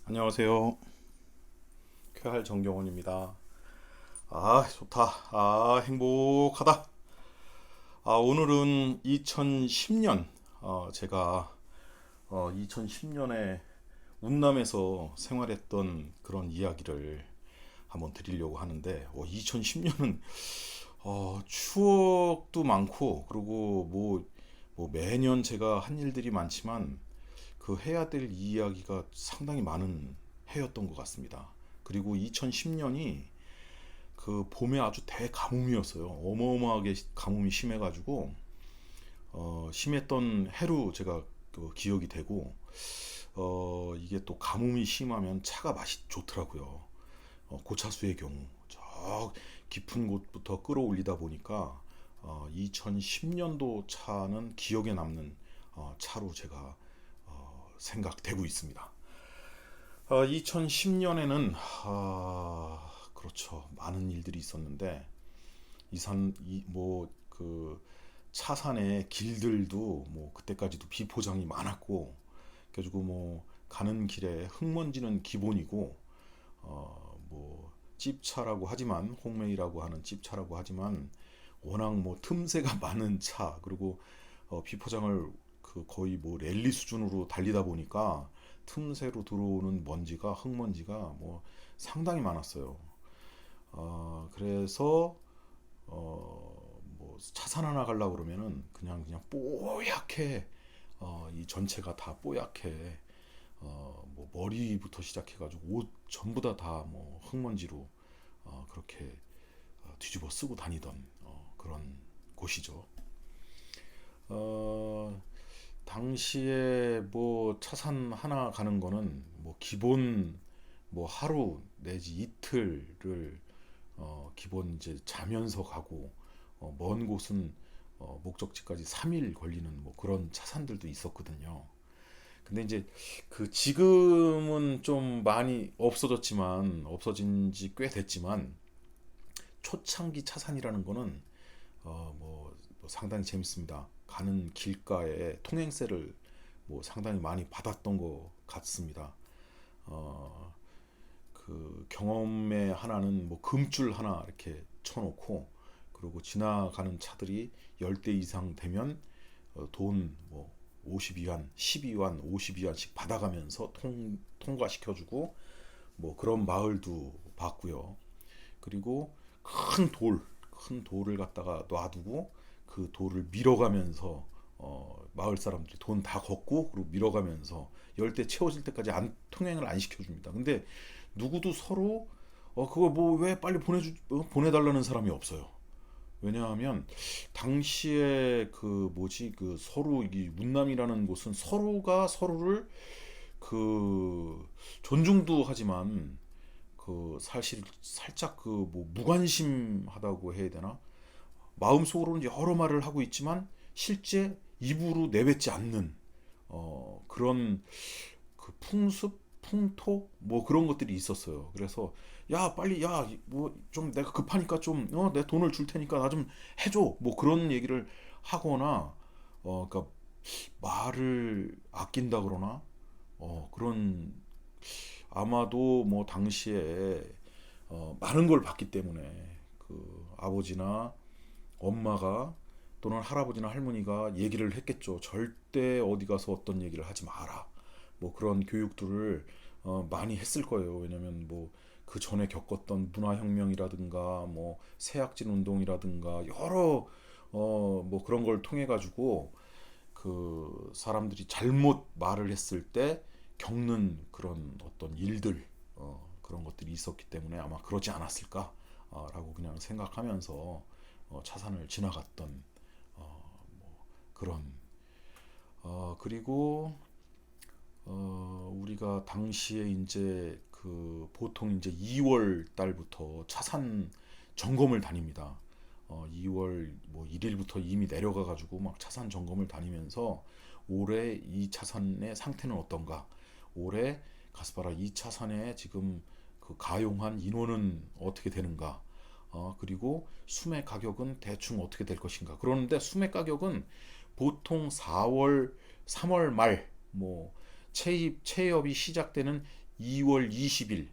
안녕하세요. 쾌할 정경원입니다. 아, 좋다. 아, 행복하다. 아, 오늘은 2010년, 제가 2010년에 운남에서 생활했던 그런 이야기를 한번 드리려고 하는데, 2010년은 추억도 많고, 그리고 뭐 매년 제가 한 일들이 많지만, 그 해야 될 이야기가 상당히 많은 해였던 것 같습니다. 그리고 2010년이 그 봄에 아주 대가뭄이었어요. 어마어마하게 가뭄이 심해가지고 심했던 해로 제가 그 기억이 되고 이게 또 가뭄이 심하면 차가 맛이 좋더라고요. 고차수의 경우 저 깊은 곳부터 끌어올리다 보니까 2010년도 차는 기억에 남는 차로 제가 생각되고 있습니다. 2010년에는 그렇죠, 많은 일들이 있었는데 이산 이뭐그 차산의 길들도 뭐 그때까지도 비포장이 많았고 그래가지고 뭐 가는 길에 흙먼지는 기본이고 뭐 찝차라고 하지만 홍메이라고 하는 찝차라고 하지만 워낙 뭐 틈새가 많은 차 그리고 비포장을 그 거의 뭐 랠리 수준으로 달리다 보니까 틈새로 들어오는 먼지가 흙먼지가 뭐 상당히 많았어요. 그래서 뭐 차산 하나 가려고 그러면은 그냥 뽀얗게 이 전체가 다 뽀얗게 뭐 머리부터 시작해가지고 옷 전부 다뭐 흙먼지로 그렇게 뒤집어 쓰고 다니던 그런 곳이죠. 어, 당시에 뭐 차산 하나 가는 거는 뭐 기본 뭐 하루 내지 이틀을 기본 이제 자면서 가고 먼 곳은 목적지까지 3일 걸리는 뭐 그런 차산들도 있었거든요. 근데 이제 그 지금은 좀 많이 없어졌지만 없어진 지 꽤 됐지만 초창기 차산이라는 거는 뭐 상당히 재밌습니다. 가는 길가에 통행세를 뭐 상당히 많이 받았던 것 같습니다. 어, 그 경험의 하나는 뭐 금줄 하나 이렇게 쳐놓고 그리고 지나가는 차들이 10대 이상 되면 돈뭐 50위안, 12위안, 50위안씩 받아가면서 통과시켜주고 뭐 그런 마을도 봤고요. 그리고 큰 돌, 큰 돌을 갖다가 놔두고 그 돌을 밀어가면서 마을 사람들이 돈 다 걷고 그리고 밀어가면서 열대 채워질 때까지 통행을 안 시켜줍니다. 근데 누구도 서로 그거 뭐 왜 빨리 보내달라는 사람이 없어요. 왜냐하면 당시에 그 뭐지 그 서로 이 문남이라는 곳은 서로가 서로를 그 존중도 하지만 그 사실 살짝 그 뭐 무관심하다고 해야 되나 마음속으로는 여러 말을 하고 있지만 실제 입으로 내뱉지 않는 그런 그 풍습, 풍토 뭐 그런 것들이 있었어요. 그래서 야 빨리 야 뭐 좀 내가 급하니까 좀 내 돈을 줄 테니까 나 좀 해줘 뭐 그런 얘기를 하거나 그러니까 말을 아낀다 그러나 그런 아마도 뭐 당시에 많은 걸 봤기 때문에 그 아버지나 엄마가 또는 할아버지나 할머니가 얘기를 했겠죠. 절대 어디 가서 어떤 얘기를 하지 마라. 뭐 그런 교육들을 많이 했을 거예요. 왜냐면 뭐 그 전에 겪었던 문화혁명이라든가 뭐 새약진 운동이라든가 여러 뭐 그런 걸 통해 가지고 그 사람들이 잘못 말을 했을 때 겪는 그런 어떤 일들 그런 것들이 있었기 때문에 아마 그러지 않았을까라고 그냥 생각하면서 차산을 지나갔던 뭐 그런 그리고 우리가 당시에 이제 그 보통 이제 2월 달부터 차산 점검을 다닙니다. 2월 뭐 1일부터 이미 내려가 가지고 막 차산 점검을 다니면서 올해 이 차산의 상태는 어떤가? 올해 가스파라 이 차산에 지금 그 가용한 인원은 어떻게 되는가? 그리고 수매 가격은 대충 어떻게 될 것인가? 그러는데 수매 가격은 보통 4월, 3월 말, 뭐 채입이 시작되는 2월 20일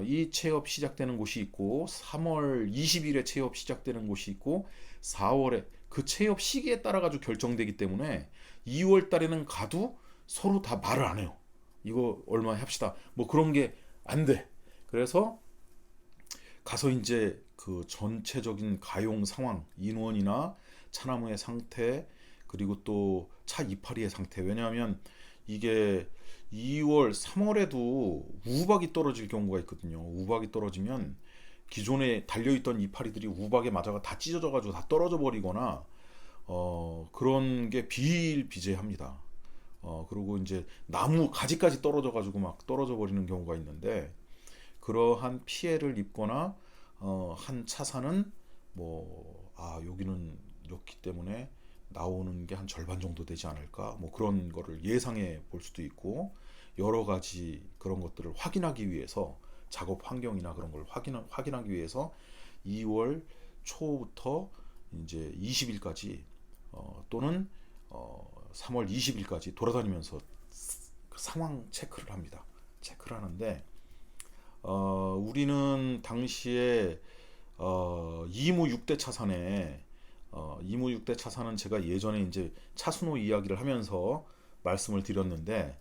이 체업 시작되는 곳이 있고 3월 20일에 체업 시작되는 곳이 있고 4월에 그 체업 시기에 따라 가지고 결정되기 때문에 2월 달에는 가도 서로 다 말을 안 해요. 이거 얼마 합시다. 뭐 그런 게 안 돼. 그래서 가서 이제 그 전체적인 가용 상황, 인원이나 차나무의 상태, 그리고 또 차 이파리의 상태. 왜냐하면 이게 2월, 3월에도 우박이 떨어질 경우가 있거든요. 우박이 떨어지면 기존에 달려있던 이파리들이 우박에 맞아가 다 찢어져가지고 다 떨어져 버리거나 그런 게 비일비재합니다. 그리고 이제 나무 가지까지 떨어져가지고 막 떨어져 버리는 경우가 있는데 그러한 피해를 입거나 한 차사는 여기는 이렇기 때문에 나오는 게 한 절반 정도 되지 않을까 뭐 그런 거를 예상해 볼 수도 있고 여러 가지 그런 것들을 확인하기 위해서 작업 환경이나 그런 걸 확인하기 위해서 2월 초부터 이제 20일까지 또는 3월 20일까지 돌아다니면서 상황 체크를 합니다. 체크를 하는데 우리는 당시에 이무 6대 차선에 이무 6대 차선은 제가 예전에 이제 차순호 이야기를 하면서 말씀을 드렸는데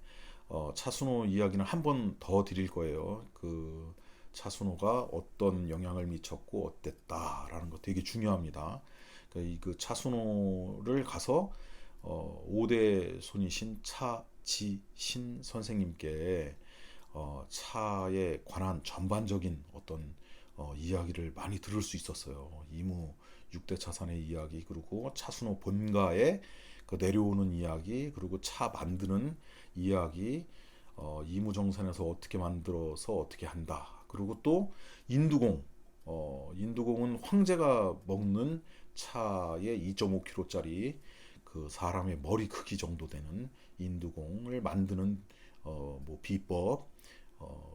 차순호 이야기는 한 번 더 드릴 거예요. 그 차순호가 어떤 영향을 미쳤고 어땠다라는 거 되게 중요합니다. 그 차순호를 가서 5대 손이신 차지신 선생님께 차에 관한 전반적인 어떤 이야기를 많이 들을 수 있었어요. 이무 6대 차선의 이야기, 그리고 차순호 본가에 그 내려오는 이야기, 그리고 차 만드는 이야기, 이무정산에서 어떻게 만들어서 어떻게 한다. 그리고 또 인두공, 인두공은 황제가 먹는 차의 2.5kg짜리 그 사람의 머리 크기 정도 되는 인두공을 만드는 뭐 비법.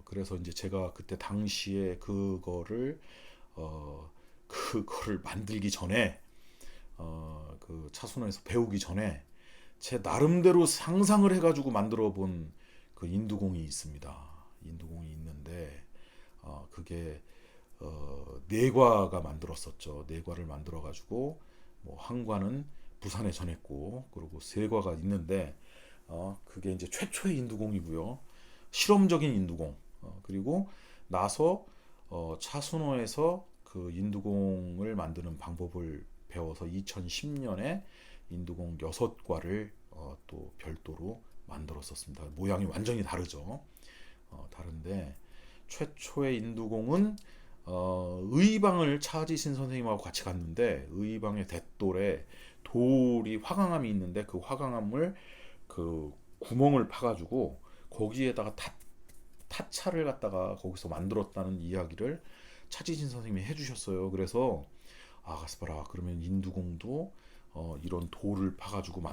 그래서 이제 제가 그때 당시에 그거를 만들기 전에 그 차순원에서 배우기 전에 제 나름대로 상상을 해가지고 만들어 본 그 인두공이 있습니다. 인두공이 있는데 그게 네과가 만들었었죠. 네과를 만들어 가지고 뭐 한 과는 부산에 전했고 그리고 세 과가 있는데 그게 이제 최초의 인두공이고요. 실험적인 인두공. 그리고 나서 차순호에서 그 인두공을 만드는 방법을 배워서 2010년에 인두공 6과를 또 별도로 만들었었습니다. 모양이 완전히 다르죠. 다른데 최초의 인두공은 의방을 차지신 선생님하고 같이 갔는데 의방의 댓돌에 돌이 화강암이 있는데 그 화강암을 그 구멍을 파가지고 거기에다가 타차를 갖다가 거기서 만들었다는 이야기를 차지진 선생님이 해주셨어요. 그래서 가스파라 그러면 인두공도 이런 돌을 파가지고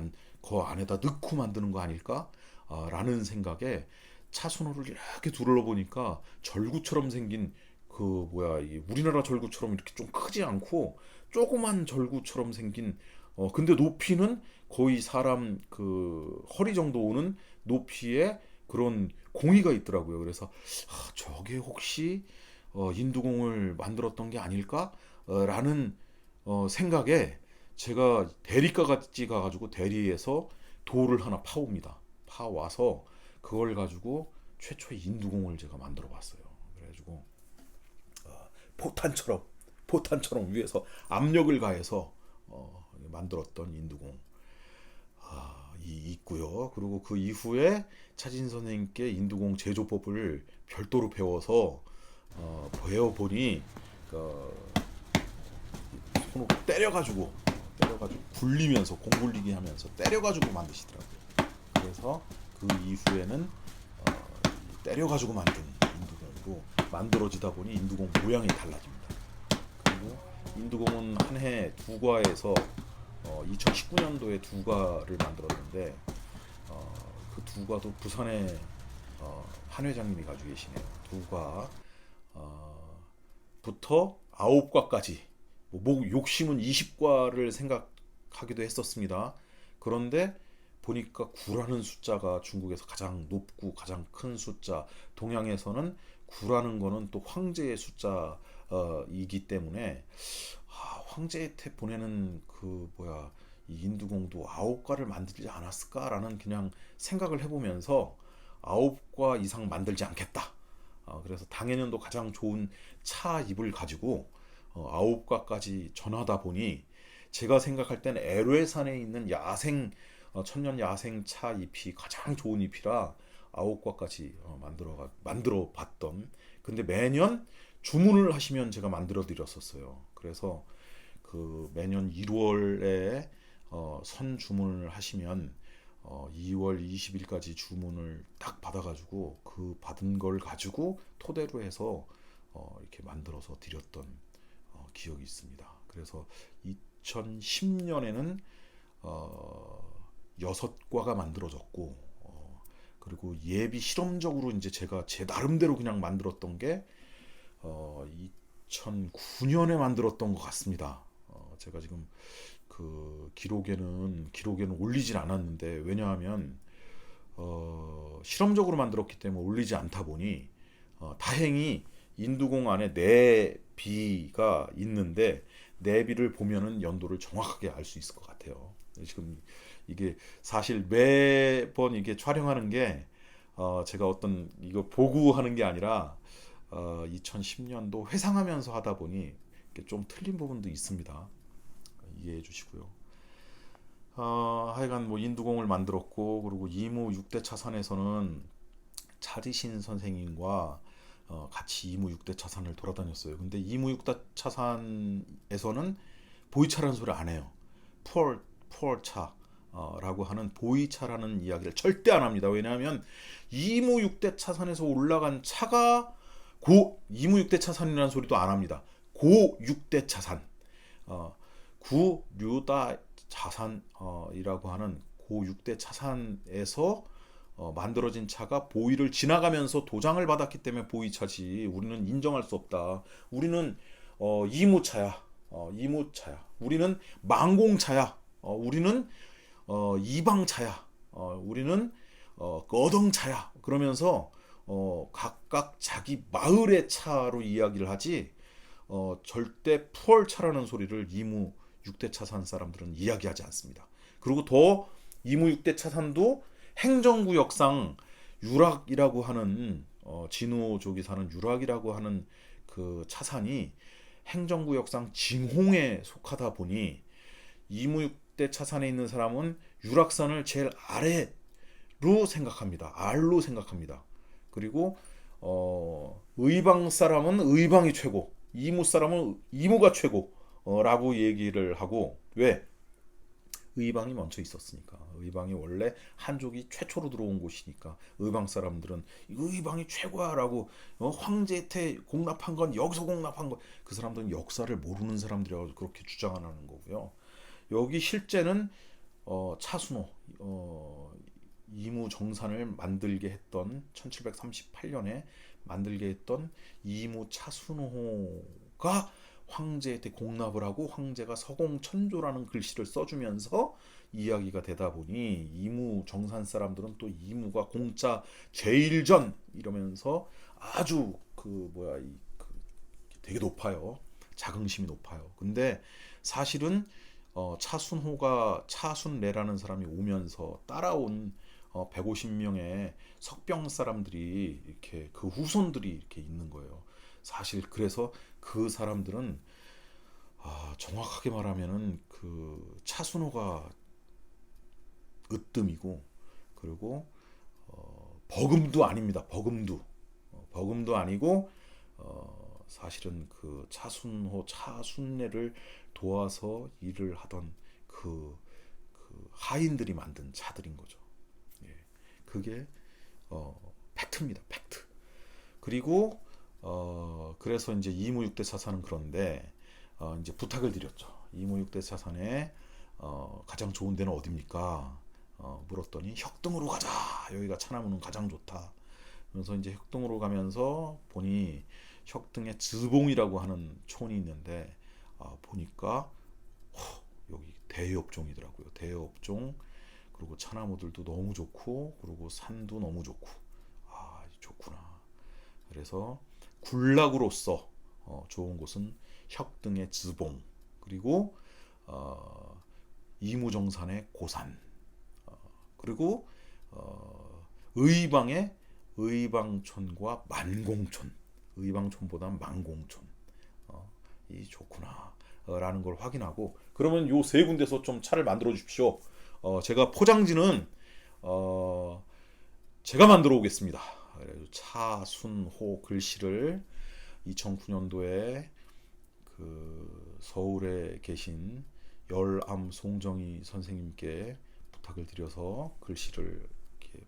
그 안에다 넣고 만드는 거 아닐까? 라는 생각에 차순호를 이렇게 둘러보니까 절구처럼 생긴 이 우리나라 절구처럼 이렇게 좀 크지 않고 조그만 절구처럼 생긴 근데 높이는 거의 사람 그 허리 정도 오는 높이의 그런 공이가 있더라고요. 그래서 저게 혹시 인두공을 만들었던 게 아닐까? 라는 생각에 제가 대리가까지 가가지고 대리에서 돌을 하나 파옵니다. 파와서 그걸 가지고 최초의 인두공을 제가 만들어 봤어요. 그래가지고 포탄처럼 위에서 압력을 가해서 만들었던 인두공 있고요. 그리고 그 이후에 차진 선생님께 인두공 제조법을 별도로 배워서 배워보니 손으로 때려가지고 굴리면서 공 굴리기 하면서 때려가지고 만드시더라고요. 그래서 그 이후에는 때려가지고 만든 인두공으로 만들어지다 보니 인두공 모양이 달라집니다. 그리고 인두공은 한 해 두 과에서 2019년도에 두 과를 만들었는데 그 두 과도 부산에 한 회장님이 가지고 계시네요. 두 과부터 9과까지 욕심은 20과를 생각하기도 했었습니다. 그런데 보니까 9라는 숫자가 중국에서 가장 높고 가장 큰 숫자, 동양에서는 9라는 거는 또 황제의 숫자이기 때문에 황제한테 보내는 그 뭐야 이 인두공도 9가를 만들지 않았을까라는 그냥 생각을 해보면서 9가 이상 만들지 않겠다. 그래서 당해년도 가장 좋은 차 잎을 가지고 9가까지 전하다 보니 제가 생각할 때는 애뢰산에 있는 야생 천년 야생 차 잎이 가장 좋은 잎이라 9가까지 만들어 봤던. 근데 매년 주문을 하시면 제가 만들어 드렸었어요. 그래서 그 매년 1월에 선 주문을 하시면 2월 20일까지 주문을 딱 받아가지고 그 받은 걸 가지고 토대로 해서 이렇게 만들어서 드렸던 기억이 있습니다. 그래서 2010년에는 6과가 만들어졌고 그리고 예비 실험적으로 이제 제가 제 나름대로 그냥 만들었던 게 2009년에 만들었던 것 같습니다. 제가 지금 그 기록에는 올리질 않았는데 왜냐하면 실험적으로 만들었기 때문에 올리지 않다 보니 다행히 인두공 안에 내비가 있는데 내비를 보면은 연도를 정확하게 알 수 있을 것 같아요. 지금 이게 사실 매번 이게 촬영하는 게 제가 어떤 이거 보고하는 게 아니라 2010년도 회상하면서 하다 보니 좀 틀린 부분도 있습니다. 이해해 주시고요. 하여간 뭐 인두공을 만들었고 그리고 이무 6대 차산에서는 차지신 선생님과 같이 이무 6대 차산을 돌아다녔어요. 근데 이무 6대 차산에서는 보이차라는 소리 안 해요. 푸얼차 라고 하는 보이차라는 이야기를 절대 안 합니다. 왜냐하면 이무 6대 차산에서 올라간 차가 고 이무 6대 차산이라는 소리도 안 합니다. 고 6대 차산 구류다 자산이라고 하는 고 6대 차산에서 만들어진 차가 보이를 지나가면서 도장을 받았기 때문에 보이차지 우리는 인정할 수 없다. 우리는 이무차야. 이무차야. 우리는 망공차야. 우리는 이방차야. 우리는 거덩차야. 그러면서 각각 자기 마을의 차로 이야기를 하지 절대 푸얼차라는 소리를 이무 6대 차산 사람들은 이야기하지 않습니다. 그리고 더 이무 6대 차산도 행정구역상 유락이라고 하는 진우족이 사는 유락이라고 하는 그 차산이 행정구역상 진홍에 속하다 보니 이무 6대 차산에 있는 사람은 유락산을 제일 아래로 생각합니다. 알로 생각합니다. 그리고 의방 사람은 의방이 최고, 이무 사람은 이무가 최고라고 얘기를 하고 왜? 의방이 먼저 있었으니까. 의방이 원래 한족이 최초로 들어온 곳이니까 의방 사람들은 의방이 최고야라고 황제한테 공납한 건 여기서 공납한 거. 그 사람들은 역사를 모르는 사람들이라고 그렇게 주장하는 거고요. 여기 실제는 차순호 이무 정산을 만들게 했던 1738년에 만들게 했던 이무 차순호가 황제한테 공납을 하고 황제가 서공천조라는 글씨를 써주면서 이야기가 되다 보니 이무 정산 사람들은 또 이무가 공짜 제일전 이러면서 아주 그 뭐야 되게 높아요. 자긍심이 높아요. 근데 사실은 차순호가 차순례라는 사람이 오면서 따라온 150명의 석병 사람들이 이렇게 그 후손들이 이렇게 있는 거예요. 사실 그래서 그 사람들은 정확하게 말하면은 그 차순호가 으뜸이고 그리고 버금도 아닙니다. 버금도 아니고 사실은 그 차순호 차순례를 도와서 일을 하던 그 하인들이 만든 차들인 거죠. 예, 그게 팩트입니다. 팩트. 그리고 그래서 이제 이무 6대 차산은 그런데 이제 부탁을 드렸죠. 이무 6대 차산에 가장 좋은 데는 어디입니까? 물었더니 혁등으로 가자. 여기가 차나무는 가장 좋다. 그래서 이제 혁등으로 가면서 보니 혁등에 즈봉이라고 하는 촌이 있는데 보니까 여기 대여업종이더라고요. 대여업종. 그리고 차나무들도 너무 좋고, 그리고 산도 너무 좋고, 좋구나. 그래서 군락으로서 좋은 곳은 혁등의 즈봉, 그리고 어, 이무정산의 고산, 그리고 의방의 의방촌과 만공촌, 의방촌보다 만공촌, 이 좋구나 라는 걸 확인하고, 그러면 요 세 군데서 좀 차를 만들어 주십시오. 제가 포장지는 어, 제가 만들어 오겠습니다. 차순호 글씨를 2009년도에 그 서울에 계신 열암 송정희 선생님께 부탁을 드려서 글씨를 이렇게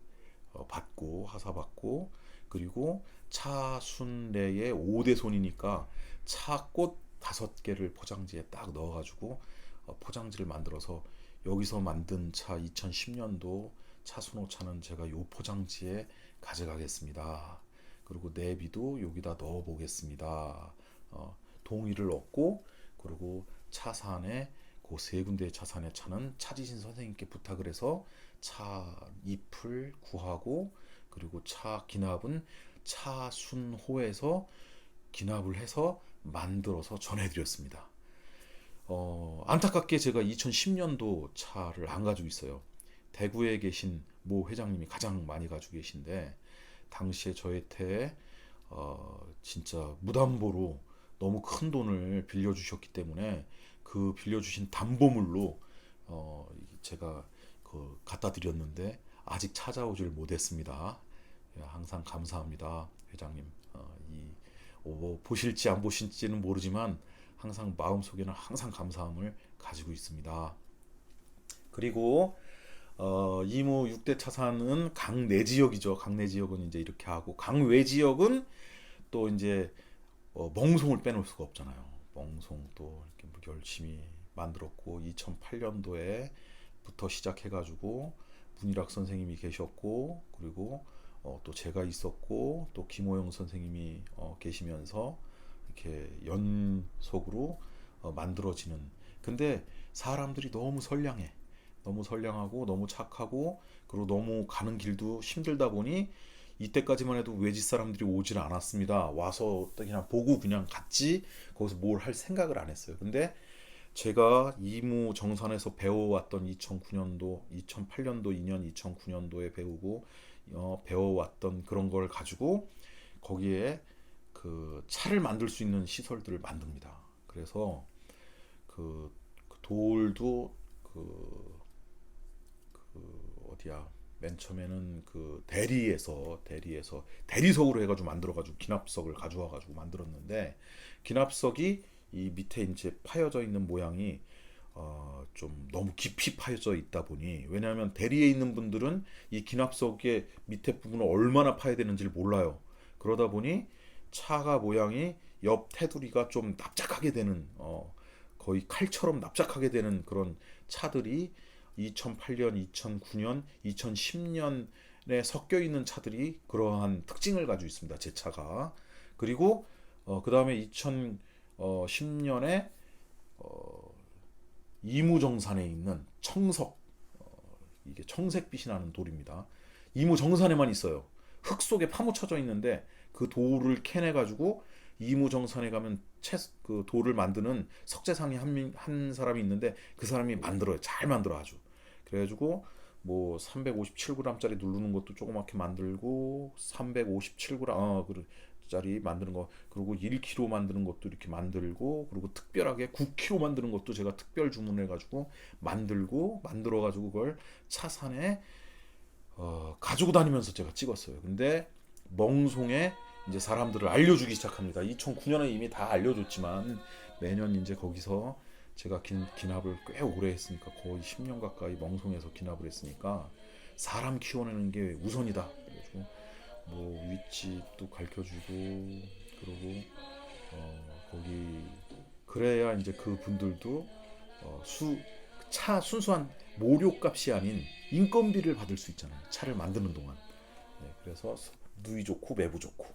받고 하사받고, 그리고 차순례의 5대 손이니까 차꽃 5개를 포장지에 딱 넣어가지고 포장지를 만들어서 여기서 만든 차 2010년도 차순호 차는 제가 요 포장지에 가져가겠습니다. 그리고 내비도 여기다 넣어 보겠습니다. 동의를 얻고, 그리고 차산에 그 세 군데의 차산의 차는 차지신 선생님께 부탁을 해서 차 잎을 구하고, 그리고 차 기납은 차순호에서 기납을 해서 만들어서 전해드렸습니다. 안타깝게 제가 2010년도 차를 안 가지고 있어요. 대구에 계신 모 회장님이 가장 많이 가지고 계신데, 당시에 저한테 진짜 무담보로 너무 큰 돈을 빌려주셨기 때문에 그 빌려주신 담보물로 제가 갖다 드렸는데 아직 찾아오질 못했습니다. 항상 감사합니다, 회장님. 보실지 안 보실지는 모르지만 항상 마음속에는 항상 감사함을 가지고 있습니다. 그리고 이무 6대 차산은 강내 지역이죠. 강내 지역은 이제 이렇게 하고, 강외 지역은 또 이제 멍송을 빼놓을 수가 없잖아요. 멍송 또 이렇게 열심히 만들었고, 2008년도에부터 시작해가지고 문일학 선생님이 계셨고, 그리고 또 제가 있었고, 또 김호영 선생님이 계시면서 이렇게 연속으로 만들어지는. 근데 사람들이 너무 선량해. 너무 선량하고 너무 착하고, 그리고 너무 가는 길도 힘들다 보니 이때까지만 해도 외지 사람들이 오질 않았습니다. 와서 그냥 보고 그냥 갔지, 거기서 뭘 할 생각을 안 했어요. 근데 제가 이무 정산에서 배워왔던 2009년도, 2008년도 2년 2009년도에 배우고 배워왔던 그런 걸 가지고 거기에 그 차를 만들 수 있는 시설들을 만듭니다. 그래서 그 돌도 어디야, 맨 처음에는 그 대리에서 대리석으로 해가지고 만들어가지고 기납석을 가져와가지고 만들었는데, 기납석이 이 밑에 이제 파여져 있는 모양이 좀 너무 깊이 파여져 있다 보니, 왜냐하면 대리에 있는 분들은 이 기납석의 밑에 부분을 얼마나 파야 되는지를 몰라요. 그러다 보니 차가 모양이 옆 테두리가 좀 납작하게 되는, 거의 칼처럼 납작하게 되는 그런 차들이 2008년, 2009년, 2010년에 섞여 있는 차들이 그러한 특징을 가지고 있습니다. 제 차가. 그리고 그 다음에 2010년에 이무정산에 있는 청석, 이게 청색빛이 나는 돌입니다. 이무정산에만 있어요. 흙 속에 파묻혀져 있는데 그 돌을 캐내 가지고 이무정산에 가면 그 돌을 만드는 석재상이 한 사람이 있는데, 그 사람이 만들어요. 잘 만들어 아주. 그래가지고 뭐 357g짜리 누르는 것도 조그맣게 만들고, 357g 짜리 만드는 거, 그리고 1kg 만드는 것도 이렇게 만들고, 그리고 특별하게 9kg 만드는 것도 제가 특별 주문해 가지고 만들어 가지고 그걸 차산에 가지고 다니면서 제가 찍었어요. 근데 멍송에 이제 사람들을 알려주기 시작합니다. 2009년에 이미 다 알려줬지만 매년 이제 거기서 제가 기납을 꽤 오래 했으니까, 거의 10년 가까이 멍송에서 기납을 했으니까 사람 키워내는 게 우선이다. 그래가지고 뭐 윗집도 가르쳐주고, 그리고 거기 그래야 이제 그 분들도 차 순수한 모료값이 아닌 인건비를 받을 수 있잖아요. 차를 만드는 동안. 네, 그래서 누이 좋고 매부 좋고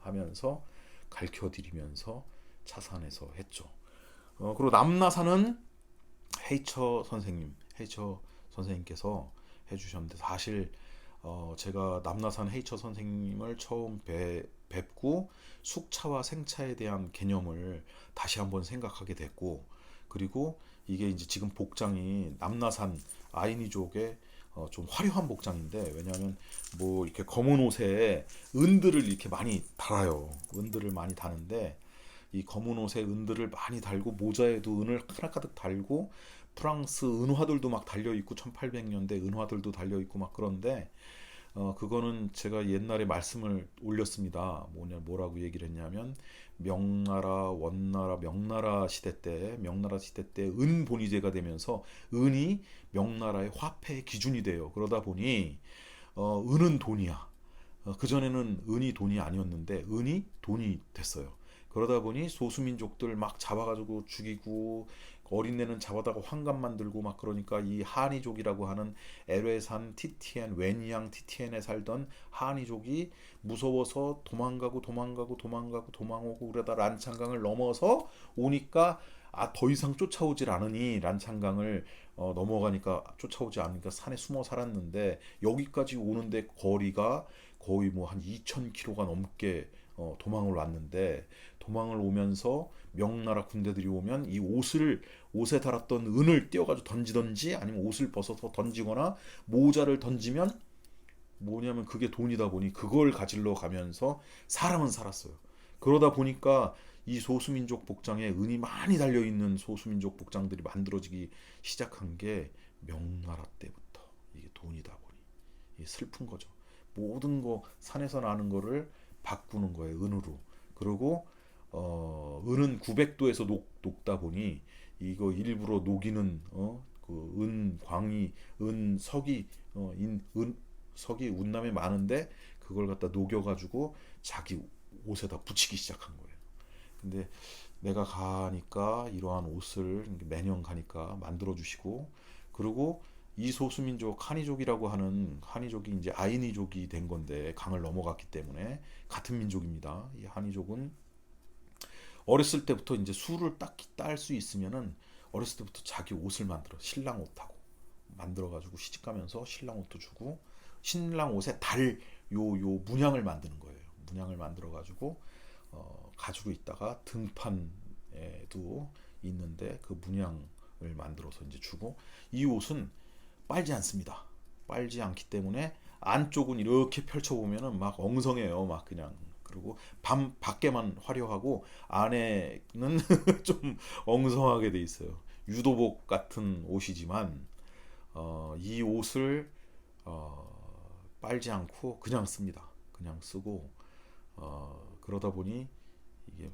하면서 가르쳐드리면서 차산에서 했죠. 그리고 남나산은 헤이처 선생님께서 해주셨는데 사실 제가 남나산 헤이처 선생님을 처음 뵙고 숙차와 생차에 대한 개념을 다시 한번 생각하게 됐고, 그리고 이게 이제 지금 복장이 남나산 아이니족의 좀 화려한 복장인데, 왜냐하면 뭐 이렇게 검은 옷에 은들을 이렇게 많이 달아요. 은들을 많이 다는데, 이 검은 옷에 은들을 많이 달고 모자에도 은을 하나가득 달고 프랑스 은화들도 막 달려 있고 1800년대 은화들도 달려 있고 막 그런데, 그거는 제가 옛날에 말씀을 올렸습니다. 뭐라고 얘기를 했냐면, 명나라, 원나라, 명나라 시대 때 은본위제가 되면서 은이 명나라의 화폐의 기준이 돼요. 그러다 보니 은은 돈이야. 그전에는 은이 돈이 아니었는데 은이 돈이 됐어요. 그러다 보니 소수민족들 막 잡아가지고 죽이고, 어린애는 잡아다가 환갑 만들고 막, 그러니까 이 하니족이라고 하는 에레산 티티엔, 웬양 티티엔에 살던 하니족이 무서워서 도망오고, 그러다 란창강을 넘어서 오니까 더 이상 쫓아오질 않으니, 란창강을 넘어가니까 쫓아오지 않으니까 산에 숨어 살았는데, 여기까지 오는데 거리가 거의 뭐 한 2,000km가 넘게 도망을 왔는데, 도망을 오면서 명나라 군대들이 오면 이 옷에 달았던 은을 떼어가지고 던지던지, 아니면 옷을 벗어서 던지거나 모자를 던지면, 뭐냐면 그게 돈이다 보니 그걸 가지러 가면서 사람은 살았어요. 그러다 보니까 이 소수민족 복장에 은이 많이 달려있는 소수민족 복장들이 만들어지기 시작한 게 명나라 때부터 이게 돈이다 보니 이게 슬픈 거죠. 모든 거 산에서 나는 거를 바꾸는 거예요, 은으로. 그리고 은은 900도에서 녹다 보니 이거 일부러 녹이는 그 은광이, 은석이, 은석이 운남에 많은데 그걸 갖다 녹여가지고 자기 옷에다 붙이기 시작한 거예요. 근데 내가 가니까 이러한 옷을 매년 가니까 만들어 주시고, 그리고 이 소수민족 하니족이라고 하는, 하니족이 이제 아이니족이 된 건데, 강을 넘어갔기 때문에 같은 민족입니다. 이 하니족은 어렸을 때부터 이제 술을 딱 딸 수 있으면은 어렸을 때부터 자기 옷을 만들어, 신랑 옷하고 만들어 가지고 시집 가면서 신랑 옷도 주고, 신랑 옷에 달 요 문양을 만드는 거예요. 문양을 만들어 가지고 가지고 있다가 등판에도 있는데 그 문양을 만들어서 이제 주고, 이 옷은 빨지 않습니다. 빨지 않기 때문에 안쪽은 이렇게 펼쳐보면은 막 엉성해요. 막 그냥. 그리고 밖에만 화려하고 안에는 좀 엉성하게 돼 있어요. 유도복 같은 옷이지만 이 옷을 빨지 않고 그냥 씁니다. 그냥 쓰고, 그러다 보니 이게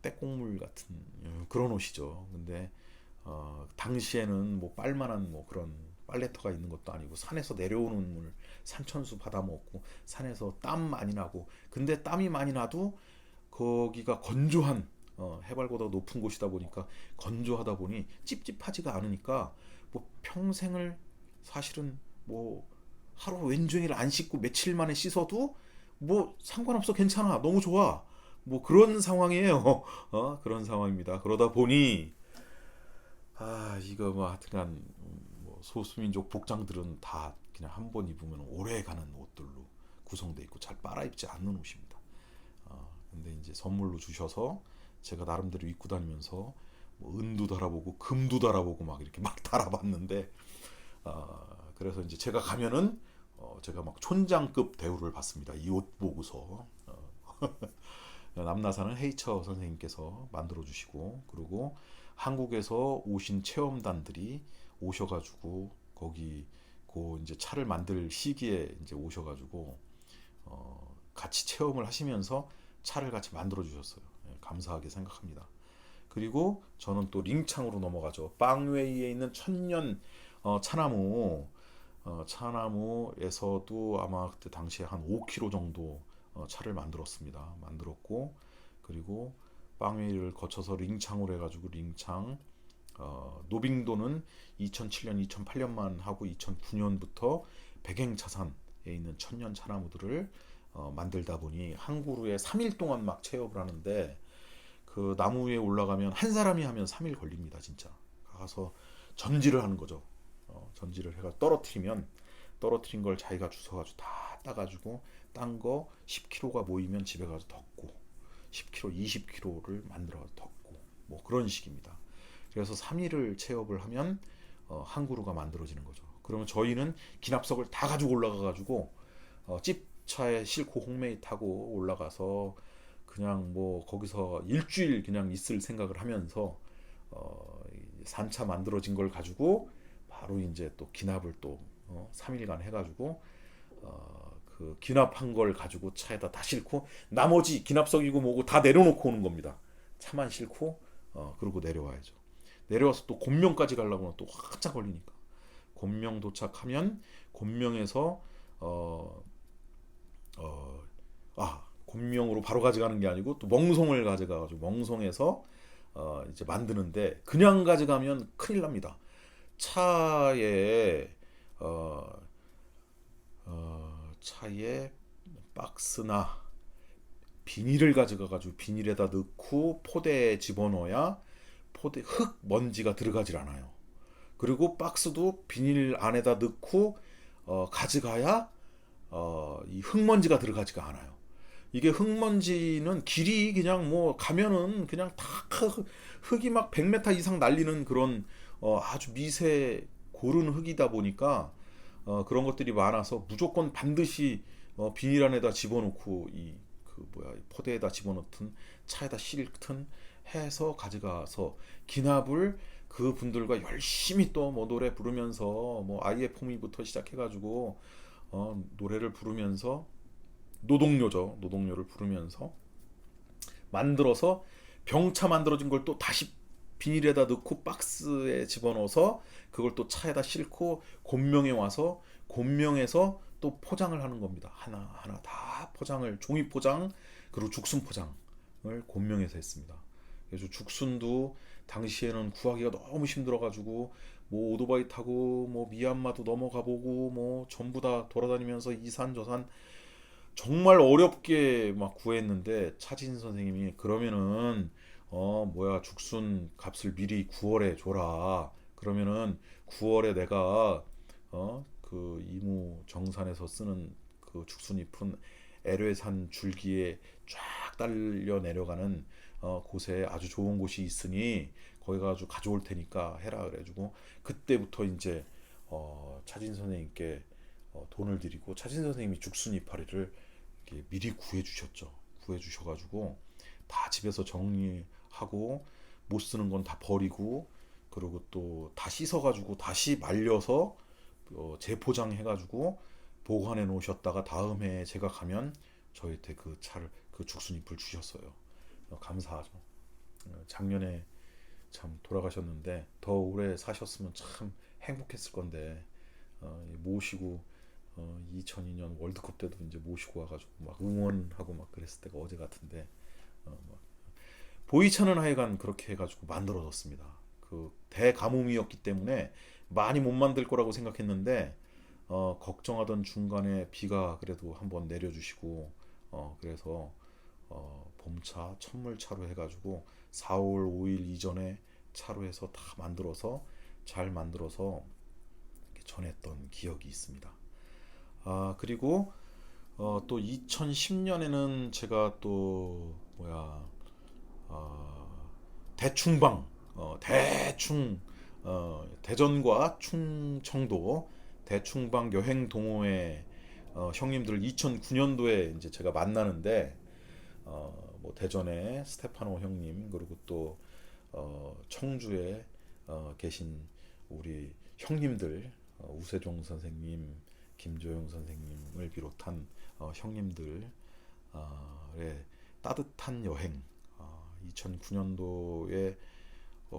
떼국물 같은 그런 옷이죠. 근데 당시에는 뭐 빨만한 뭐 그런 빨래터가 있는 것도 아니고, 산에서 내려오는 물 산천수 받아 먹고 산에서 땀 많이 나고, 근데 땀이 많이 나도 거기가 건조한, 해발보다 높은 곳이다 보니까 건조하다 보니 찝찝하지가 않으니까 뭐 평생을, 사실은 뭐 하루 왼종일 안 씻고 며칠 만에 씻어도 뭐 상관없어, 괜찮아, 너무 좋아, 뭐 그런 상황이에요. 그런 상황입니다. 그러다 보니 이거 뭐 하여튼간 뭐 소수민족 복장들은 다 그냥 한 번 입으면 오래 가는 옷들로 구성돼 있고 잘 빨아 입지 않는 옷입니다. 근데 이제 선물로 주셔서 제가 나름대로 입고 다니면서 뭐 은도 달아보고 금도 달아보고 막 이렇게 막 달아봤는데, 그래서 이제 제가 가면은 제가 막 촌장급 대우를 받습니다. 이 옷 보고서. 남나산은 헤이처 선생님께서 만들어 주시고, 그리고 한국에서 오신 체험단들이 오셔가지고 거기 이제 차를 만들 시기에 이제 오셔가지고 같이 체험을 하시면서 차를 같이 만들어 주셨어요. 감사하게 생각합니다. 그리고 저는 또 링창으로 넘어가죠. 빵웨이에 있는 천년 차나무, 차나무에서도 아마 그때 당시에 한 5km 정도 차를 만들었고, 그리고 빵웨이를 거쳐서 링창으로 해가지고 링창, 노빙도는 2007년, 2008년만 하고 2009년부터 백행차산에 있는 천년 차나무들을 만들다 보니 한 그루에 3일 동안 막 체험을 하는데, 그 나무 위에 올라가면 한 사람이 하면 3일 걸립니다. 진짜 가서 전지를 하는 거죠. 전지를 해가 떨어뜨리면 떨어뜨린 걸 자기가 주워가지고 다 따가지고 딴 거 10kg가 모이면 집에 가서 덮고 10kg, 20kg를 만들어 덮고 뭐 그런 식입니다. 그래서 3일을 체업을 하면 한 그루가 만들어지는 거죠. 그러면 저희는 기납석을 다 가지고 올라가가지고 찝차에 싣고 홍메이 타고 올라가서 그냥 뭐 거기서 일주일 그냥 있을 생각을 하면서 어, 3차 만들어진 걸 가지고 바로 이제 또 기납을 또 3일간 해가지고 그 기납한 걸 가지고 차에다 다 싣고 나머지 기납석이고 뭐고 다 내려놓고 오는 겁니다. 차만 싣고 그러고 내려와야죠. 내려와서 또 곤명까지 가려고 하면 또 한참 걸리니까 곤명 도착하면 곤명에서 어, 어, 곤명으로 바로 가져가는 게 아니고 또 멍송을 가져가가지고 멍송에서 이제 만드는데 그냥 가져가면 큰일 납니다. 차에 어, 차에 박스나 비닐을 가져가가지고 비닐에다 넣고 포대에 집어넣어야 포대 흙 먼지가 들어가질 않아요. 그리고 박스도 비닐 안에다 넣고 가져가야 이 흙먼지가 들어가지가 않아요. 이게 흙먼지는 길이 그냥 뭐 가면은 그냥 다 흙이 막 100m 이상 날리는 그런 아주 미세 고른 흙이다 보니까 그런 것들이 많아서 무조건 반드시 비닐 안에다 집어넣고 이 그 뭐야 포대에다 집어넣든 차에다 싣든 해서 가져가서 기납을 그 분들과 열심히 또 뭐 노래 부르면서 뭐 IFM이부터 시작해가지고 노래를 부르면서 노동요죠. 노동요를 부르면서 만들어서 병차 만들어진 걸 또 다시 비닐에다 넣고 박스에 집어넣어서 그걸 또 차에다 싣고 곤명에 와서 곤명에서 또 포장을 하는 겁니다. 하나 다 포장을 종이 포장 그리고 죽순 포장을 곤명에서 했습니다. 그래서 죽순도 당시에는 구하기가 너무 힘들어가지고 뭐 오토바이 타고 뭐 미얀마도 넘어가 보고 뭐 전부 다 돌아다니면서 이 산 저 산 정말 어렵게 막 구했는데 차진 선생님이 그러면은 뭐야 죽순 값을 미리 9월에 줘라. 그러면은 9월에 내가 그 이무 정산에서 쓰는 그 죽순잎은 애뢰산 줄기에 쫙 딸려 내려가는 곳에 아주 좋은 곳이 있으니 거기 가지고 가져올 테니까 해라 그래가지고 그때부터 이제 차진 선생님께 돈을 드리고 차진 선생님이 죽순 이파리를 미리 구해 주셨죠. 구해 주셔가지고 다 집에서 정리하고 못 쓰는 건 다 버리고 그리고 또 다 씻어가지고 다시 말려서 재포장해가지고 보관해 놓으셨다가 다음 해에 제가 가면 저희한테 그 차를 그 죽순잎을 주셨어요. 감사하죠. 작년에 참 돌아가셨는데 더 오래 사셨으면 참 행복했을 건데 모시고 2002년 월드컵 때도 이제 모시고 와가지고 막 응원하고 막 그랬을 때가 어제 같은데 막 보이차는 하여간 그렇게 해가지고 만들어졌습니다. 그 대가뭄이었기 때문에 많이 못 만들 거라고 생각했는데 걱정하던 중간에 비가 그래도 한번 내려주시고 그래서 봄차 천물차로 해가지고 4월 5일 이전에 차로 해서 다 만들어서 잘 만들어서 전했던 기억이 있습니다. 그리고 또 2010년에는 제가 또 뭐야 대충방 대충 대전과 충청도 대충방 여행 동호회 형님들 2009년도에 이제 제가 만나는데 뭐 대전에 스테파노 형님 그리고 또 청주에 계신 우리 형님들 우세종 선생님, 김조영 선생님을 비롯한 형님들의 따뜻한 여행 2009년도에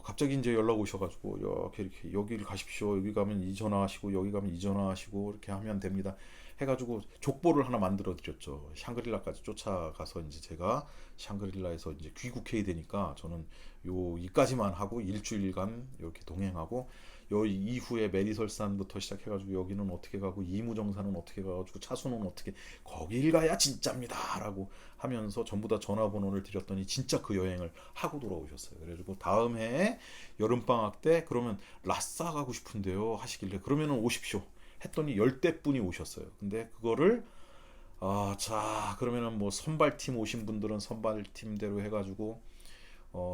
갑자기 이제 연락 오셔가지고 이렇게 여기를 가십시오. 여기 가면 이 전화하시고 여기 가면 이 전화하시고 이렇게 하면 됩니다. 해가지고 족보를 하나 만들어 드렸죠. 샹그릴라까지 쫓아가서 이제 제가 샹그릴라에서 이제 귀국해야 되니까 저는 요 이까지만 하고 일주일간 이렇게 동행하고 요 이후에 메리설산부터 시작해가지고 여기는 어떻게 가고 이무정산은 어떻게 가가지고 차수는 어떻게 거길 가야 진짜입니다라고 하면서 전부 다 전화번호를 드렸더니 진짜 그 여행을 하고 돌아오셨어요. 그래가지고 다음 해에 여름방학 때 그러면 라싸 가고 싶은데요 하시길래 그러면은 오십시오 했더니 열대 분이 오셨어요. 근데 그거를 자 그러면은 뭐 선발팀 오신 분들은 선발팀대로 해가지고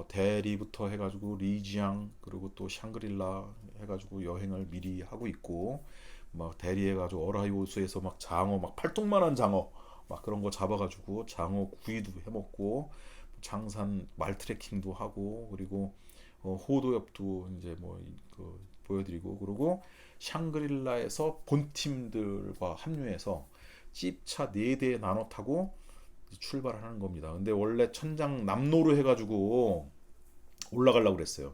대리부터 해가지고 리지앙 그리고 또 샹그릴라 해가지고 여행을 미리 하고 있고 막 대리해가지고 어라이 호수에서 막 장어 막 팔뚝만한 장어 막 그런 거 잡아가지고 장어 구이도 해먹고 장산 말 트레킹도 하고 그리고 호도엽도 이제 그 보여드리고 그리고 샹그릴라에서 본팀들과 합류해서 찝차 4대에 나눠 타고 출발을 하는 겁니다. 근데 원래 천장 남로로 해가지고 올라가려고 그랬어요.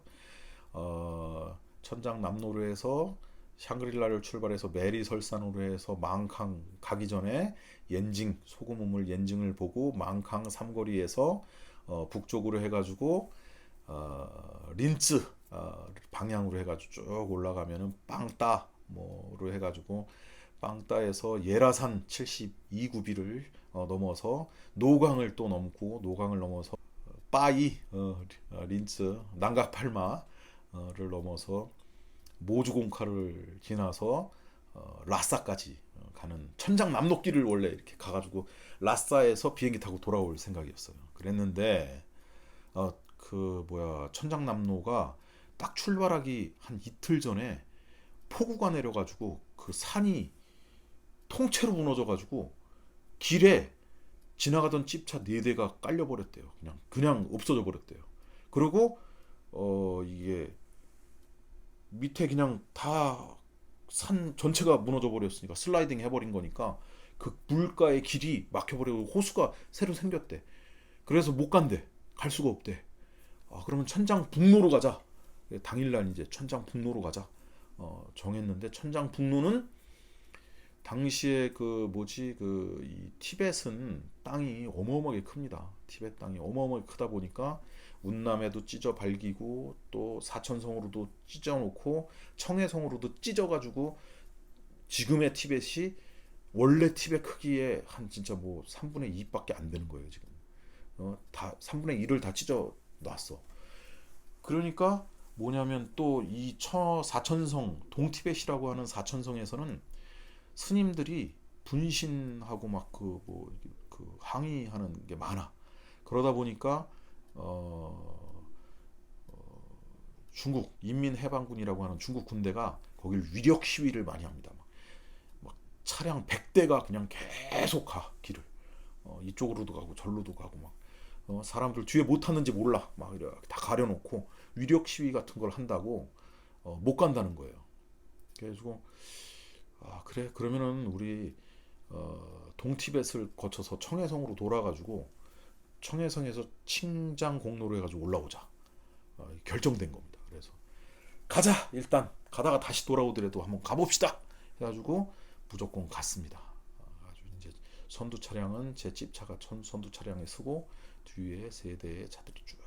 천장 남로로 해서 샹그릴라를 출발해서 메리설산으로 해서 망캉 가기 전에 옌징 소금 우물 옌징을 보고 망캉 삼거리에서 북쪽으로 해가지고 린츠 방향으로 해가지고 쭉 올라가면은 빵따 뭐로 해가지고 빵따에서 예라산 72구비를 넘어서 노강을 또 넘고 노강을 넘어서 빠이 린츠 난각팔마를 넘어서 모주공카를 지나서 라싸까지 가는 천장 남록길을 원래 이렇게 가가지고 라싸에서 비행기 타고 돌아올 생각이었어요. 그랬는데 그 뭐야 천장 남로가 딱 출발하기 한 이틀 전에 폭우가 내려가지고 그 산이 통째로 무너져가지고 길에 지나가던 찝차 4대가 깔려버렸대요. 그냥 없어져 버렸대요. 그리고 이게 밑에 그냥 다 산 전체가 무너져 버렸으니까 슬라이딩 해버린 거니까 그 물가의 길이 막혀버리고 호수가 새로 생겼대. 그래서 못 간대. 갈 수가 없대. 그러면 천장 북로로 가자. 당일날 이제 천장 북로로 가자. 정했는데 천장 북로는 당시에 그 뭐지 그 이 티벳은 땅이 어마어마하게 큽니다. 티벳 땅이 어마어마하게 크다 보니까 운남에도 찢어 발기고 또 사천성으로도 찢어 놓고 청해성으로도 찢어 가지고 지금의 티벳이 원래 티벳 크기의 한 진짜 뭐 3분의 2밖에 안 되는 거예요, 지금. 다 3분의 1을 다 찢어 놨어. 그러니까 뭐냐면 또 이 사천성 동티벳이라고 하는 사천성에서는 스님들이 분신하고 막 그 항의하는 게 많아. 그러다 보니까 어, 중국 인민해방군이라고 하는 중국 군대가 거길 위력 시위를 많이 합니다. 막 차량 100대가 그냥 계속 가 길을 이쪽으로도 가고 절로도 가고 막 사람들 뒤에 못 탔는지 몰라 막 이렇게 다 가려놓고 위력 시위 같은 걸 한다고 못 간다는 거예요. 그래가지고 그래 그러면은 우리 동티벳을 거쳐서 청해성으로 돌아가지고 청해성에서 칭장 공로로 해가지고 올라오자 결정된 겁니다. 그래서 가자 일단 가다가 다시 돌아오더라도 한번 가봅시다 해가지고 무조건 갔습니다. 아주 이제 선두 차량은 제 찝차가 선두 차량에 서고 뒤에 3대의 차들이 쭉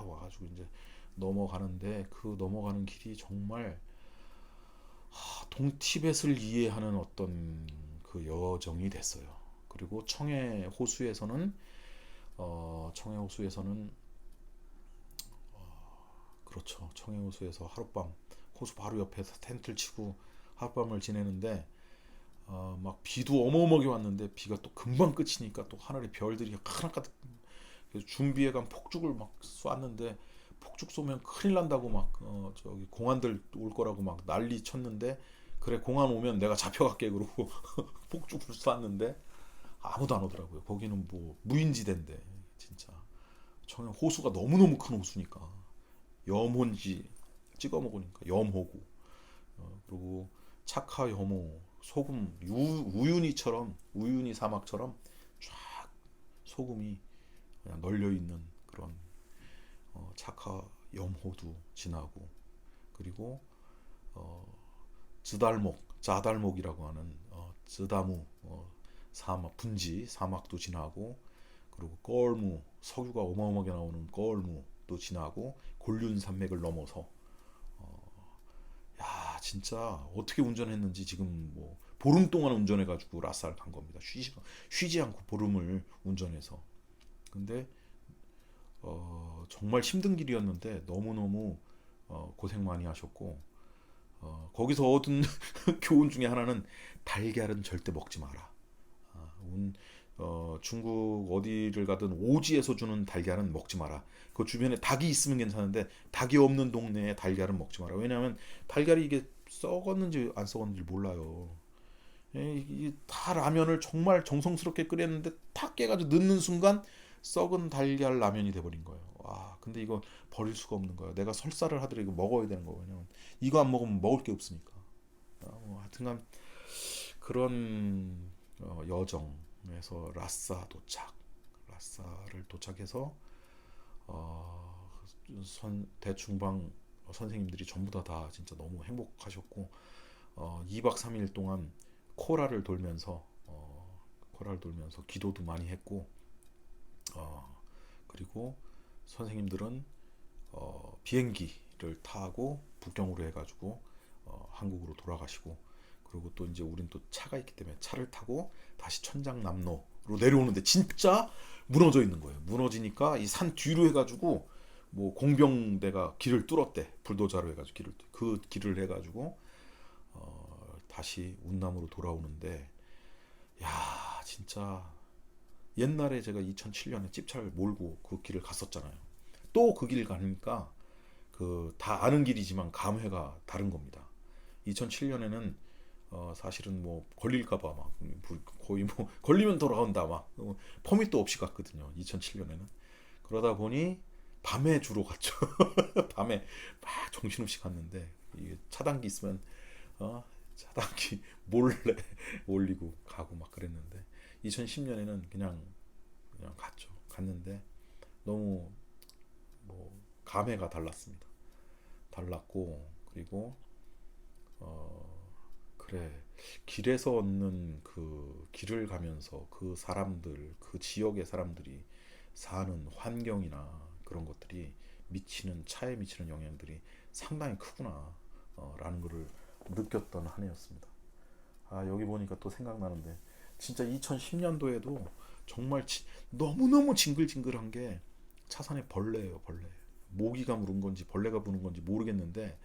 와가지고 이제 넘어가는데 그 넘어가는 길이 정말 동티벳을 이해하는 어떤 그 여정이 됐어요. 그리고 청해 호수에서는 청해 호수에서는 그렇죠. 청해 호수에서 하룻밤 호수 바로 옆에서 텐트를 치고 하룻밤을 지내는데 막 비도 어마어마하게 왔는데 비가 또 금방 끝이니까 또 하늘에 별들이 하나가득 준비해간 폭죽을 막 쐈는데 폭죽 쏘면 큰일 난다고 막 저기 공안들 올 거라고 막 난리 쳤는데 그래 공안 오면 내가 잡혀갈게 그러고 폭죽을 쐈는데 아무도 안 오더라고요. 거기는 뭐 무인지대인데 진짜 청해 호수가 너무너무 큰 호수니까 염혼지 찍어 먹으니까 염호고 그리고 착하 염호 소금 우윤희처럼 우윤희 사막처럼 쫙 소금이 그냥 널려 있는 그런 착하 염호도 지나고 그리고 자달목이라고 하는 쯔다무 사막 분지 사막도 지나고 그리고 거울무 석유가 어마어마하게 나오는 거울무도 지나고 곤륜 산맥을 넘어서 야 진짜 어떻게 운전했는지 지금 뭐 보름 동안 운전해가지고 라싸를 간 겁니다. 쉬지 않고 보름을 운전해서 근데 정말 힘든 길이었는데 너무너무 고생 많이 하셨고 거기서 얻은 교훈 중에 하나는 달걀은 절대 먹지 마라. 아, 중국 어디를 가든 오지에서 주는 달걀은 먹지 마라. 그 주변에 닭이 있으면 괜찮은데 닭이 없는 동네에 달걀은 먹지 마라. 왜냐하면 달걀이 이게 썩었는지 안 썩었는지 몰라요. 다 라면을 정말 정성스럽게 끓였는데 탁 깨가지고 넣는 순간 썩은 달걀 라면이 돼버린 거예요. 와, 근데 이거 버릴 수가 없는 거예요. 내가 설사를 하더라도 이거 먹어야 되는 거예요. 왜냐면 이거 안 먹으면 먹을 게 없으니까. 하여튼간 그런 여정에서 라싸 도착, 라싸를 도착해서 어, 대충방 선생님들이 전부 다 진짜 너무 행복하셨고 2박 3일 동안 코라를 돌면서 기도도 많이 했고 그리고 선생님들은 비행기를 타고 북경으로 해가지고 한국으로 돌아가시고 그리고 또 이제 우린 또 차가 있기 때문에 차를 타고 다시 천장남로로 내려오는데 진짜 무너져 있는 거예요. 무너지니까 이 산 뒤로 해가지고 뭐 공병대가 길을 뚫었대. 불도자로 해가지고 그 길을 해가지고 다시 운남으로 돌아오는데 야 진짜 옛날에 제가 2007년에 찝차를 몰고 그 길을 갔었잖아요. 또 그 길 가니까 그 다 아는 길이지만 감회가 다른 겁니다. 2007년에는 사실은 뭐 걸릴까봐 막 거의 뭐 걸리면 돌아온다 막 퍼밋도 없이 갔거든요. 2007년에는 그러다 보니 밤에 주로 갔죠. 밤에 막 정신없이 갔는데 이게 차단기 있으면 차단기 몰래 올리고 가고 막 그랬는데 2010년에는 그냥 갔죠. 갔는데 너무 뭐 감회가 달랐습니다. 달랐고 그리고 어 그래 길에서 얻는 그 길을 가면서 그 사람들 그 지역의 사람들이 사는 환경이나 그런 것들이 차에 미치는 영향들이 상당히 크구나 라는 것을 느꼈던 한 해였습니다. 아 여기 보니까 또 생각나는데 진짜 2010년도에도 정말 너무너무 징글징글한 게 차산에 벌레예요. 벌레. 모기가 물은 건지 벌레가 무는 건지 모르겠는데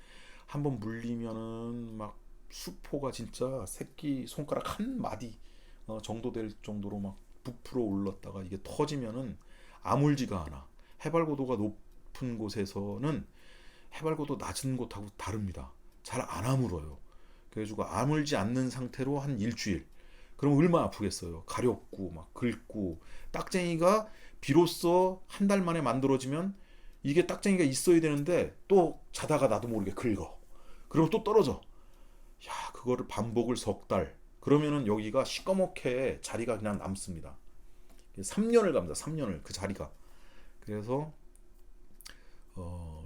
한번 물리면은 막 수포가 진짜 새끼 손가락 한 마디 정도 될 정도로 막 부풀어 올랐다가 이게 터지면은 아물지가 않아. 해발고도가 높은 곳에서는 해발고도 낮은 곳하고 다릅니다. 잘 안 아물어요. 그래가지고 아물지 않는 상태로 한 일주일. 그럼 얼마나 아프겠어요. 가렵고 막 긁고 딱쟁이가 비로소 한 달 만에 만들어지면 이게 딱쟁이가 있어야 되는데 또 자다가 나도 모르게 긁어. 그러면 또 떨어져. 야, 그거를 반복을 석 달. 그러면은 여기가 시꺼멓게 자리가 그냥 남습니다. 3년을 갑니다. 3년을 그 자리가. 그래서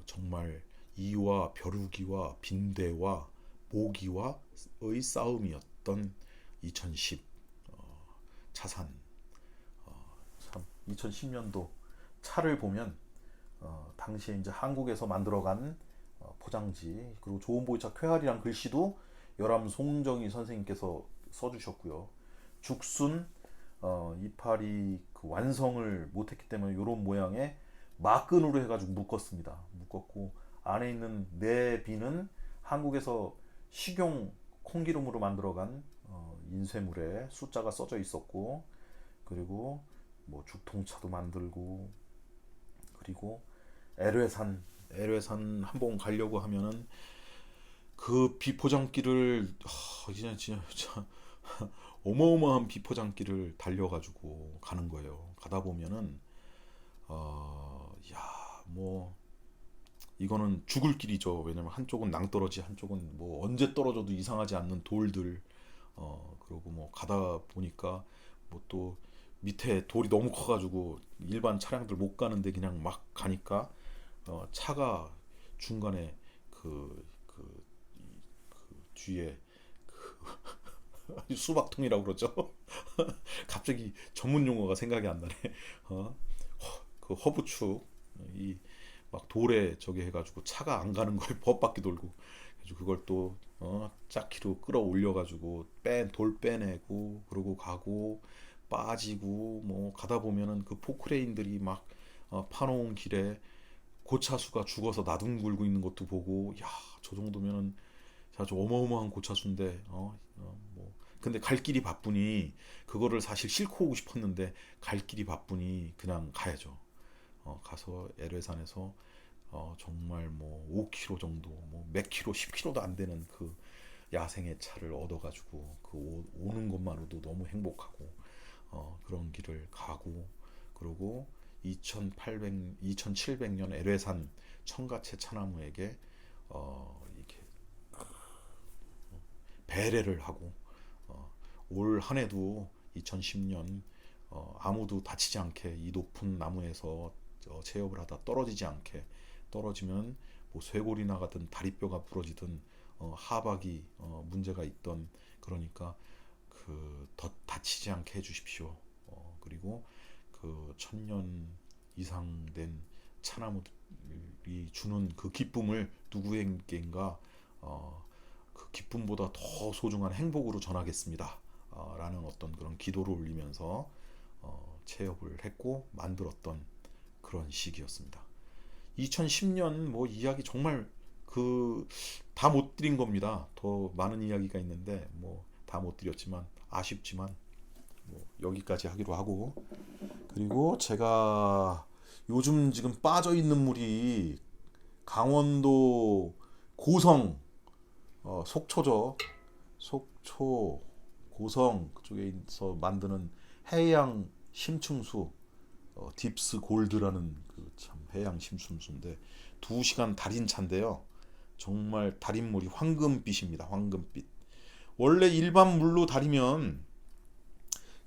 정말 이와 벼루기와 빈대와 모기와의 싸움이었던 2010 차산. 참 2010년도 차를 보면 당시에 이제 한국에서 만들어간 포장지 그리고 좋은 보이차 쾌활이란 글씨도 열암 송정희 선생님께서 써주셨고요. 죽순 이파리 그 완성을 못했기 때문에 이런 모양의 막근으로 해가지고 묶었습니다. 묶었고 안에 있는 내비는 한국에서 식용 콩기름으로 만들어간 인쇄물에 숫자가 써져 있었고 그리고 뭐 죽통차도 만들고 그리고 애뢰산 한번 가려고 하면은 그 비포장길을 진짜 어마어마한 비포장길을 달려가지고 가는 거예요. 가다 보면은 뭐 이거는 죽을 길이죠. 왜냐면 한쪽은 낭떠러지, 한쪽은 뭐 언제 떨어져도 이상하지 않는 돌들. 그리고 뭐 가다 보니까 뭐 또 밑에 돌이 너무 커가지고 일반 차량들 못 가는데 그냥 막 가니까 차가 중간에 그 뒤에 수박통이라고 그러죠. 갑자기 전문 용어가 생각이 안 나네. 어, 그 허브축 이 막 돌에 저기 해가지고 차가 안 가는 거에 법바퀴 돌고 그래서 그걸 또 짝키로 끌어올려 가지고 돌 빼내고 그러고 가고 빠지고 뭐 가다 보면은 그 포크레인들이 막 파놓은 길에 고차수가 죽어서 나둥 굴고 있는 것도 보고 야 저 정도면은 아주 어마어마한 고차수인데 뭐 근데 갈 길이 바쁘니 그거를 사실 싣고 오고 싶었는데 갈 길이 바쁘니 그냥 가야죠. 가서 애례산에서 정말 뭐 5km 정도 뭐 몇 킬로 10km도 안 되는 그 야생의 차를 얻어가지고 그 오는 것만으로도 너무 행복하고 그런 길을 가고 그리고 2700년 애례산 청가채 차나무에게 이렇게 배례를 하고 올 한해도 2010년 아무도 다치지 않게 이 높은 나무에서 체업을 하다 떨어지지 않게 떨어지면 뭐 쇄골이 나가든 다리뼈가 부러지든 하박이 문제가 있던 그러니까 그 더 다치지 않게 해주십시오. 그리고 그 1000년 이상 된 차나무들이 주는 그 기쁨을 누구에게인가 그 기쁨보다 더 소중한 행복으로 전하겠습니다. 라는 어떤 그런 기도를 올리면서 체협을 했고 만들었던 그런 시기였습니다. 2010년 뭐 이야기 정말 그 다 못 드린 겁니다. 더 많은 이야기가 있는데 뭐 다 못 드렸지만 아쉽지만 뭐 여기까지 하기로 하고 그리고 제가 요즘 지금 빠져 있는 물이 강원도 고성 속초죠. 속초 고성 그쪽에서 만드는 해양 심층수 딥스 골드라는 그 참 해양 심층수인데 2시간 달인 차인데요. 정말 달인 물이 황금빛입니다. 황금빛. 원래 일반 물로 달이면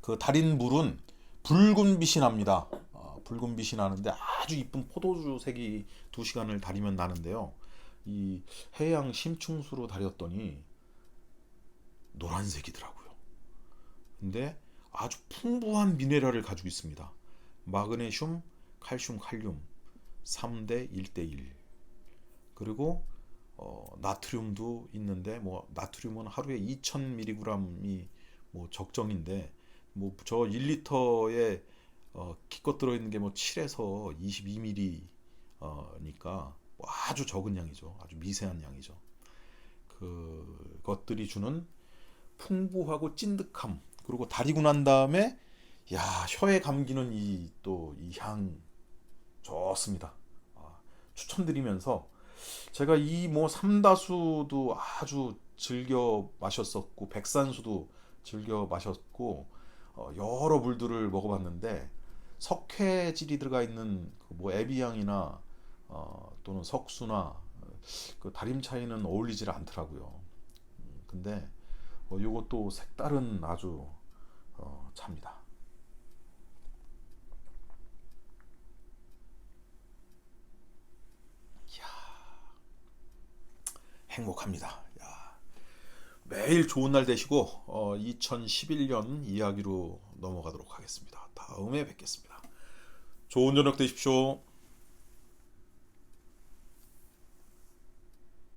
그 달인 물은 붉은 빛이 납니다. 붉은 빛이 나는데 아주 이쁜 포도주 색이 2시간을 달이면 나는데요. 이 해양 심층수로 달였더니 노란색이더라고요. 근데 아주 풍부한 미네랄을 가지고 있습니다. 마그네슘, 칼슘, 칼륨 3대 1대1 그리고 나트륨도 있는데 뭐 나트륨은 하루에 2000mg이 뭐 적정인데 뭐 저 1리터에 기껏 들어있는 게 뭐 7에서 22ml니까 뭐 아주 적은 양이죠. 아주 미세한 양이죠. 그것들이 주는 풍부하고 찐득함 그리고 달이고 난 다음에 야 혀에 감기는 이 또 이 향 좋습니다. 추천드리면서 제가 이 뭐 삼다수도 아주 즐겨 마셨었고 백산수도 즐겨 마셨고 여러 물들을 먹어봤는데 석회질이 들어가 있는 그뭐 에비앙이나 또는 석수나 그 다림차이는 어울리질 않더라고요. 근데 요것도 색다른 아주 차입니다. 행복합니다. 야, 매일 좋은 날 되시고 2011년 이야기로 넘어가도록 하겠습니다. 다음에 뵙겠습니다. 좋은 저녁 되십시오.